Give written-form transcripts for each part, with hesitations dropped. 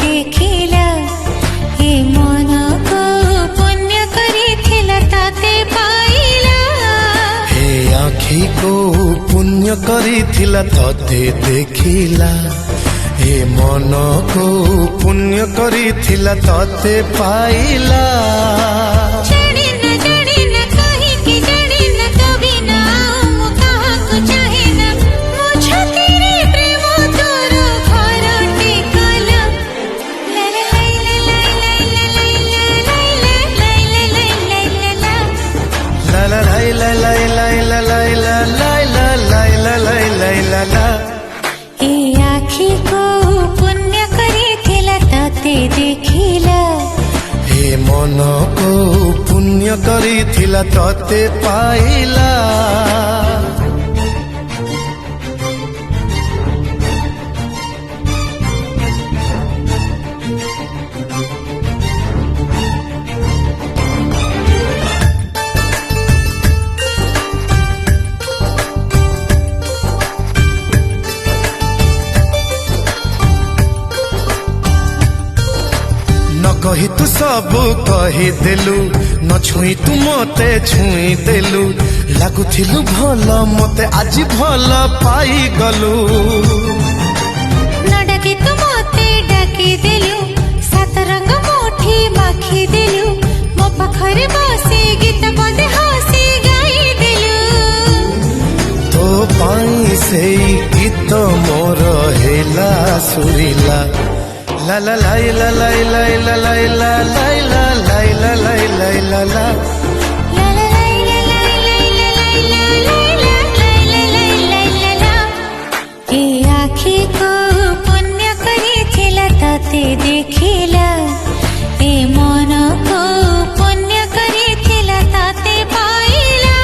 देखिला ए मन को पुण्य करिथिला ताते पाइला हे आखी को पुण्य करिथिला तते देखिला हे मन को पुण्य करिथिला तते पाइला आखी को पुण्य करिथिला ताते देखिला हे मन को पुण्य करिथिला तते पाइला कही तू सब कही देलु न छुई तू मते छुई देलु लागुथिलु भल मते आज भल पाई गलु न डाकी तू मते डाकी देलु सात रंग मोठी माखी देलु मो पाखरे बसी गीत बंदे हसी गाई देलु तो पाई से गीत मोर हेला सुरिला ला ला ला ला ला ला ला ला ला ला ला ला आखी को पुण्य करिथिला ताते देखिला ए मन को पुण्य करिथिला ताते पाइला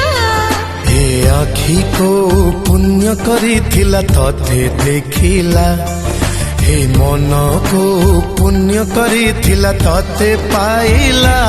हे आखी को पुण्य करिथिला तते देखिला हे मन को पुण्य करिथिला तते पाइला।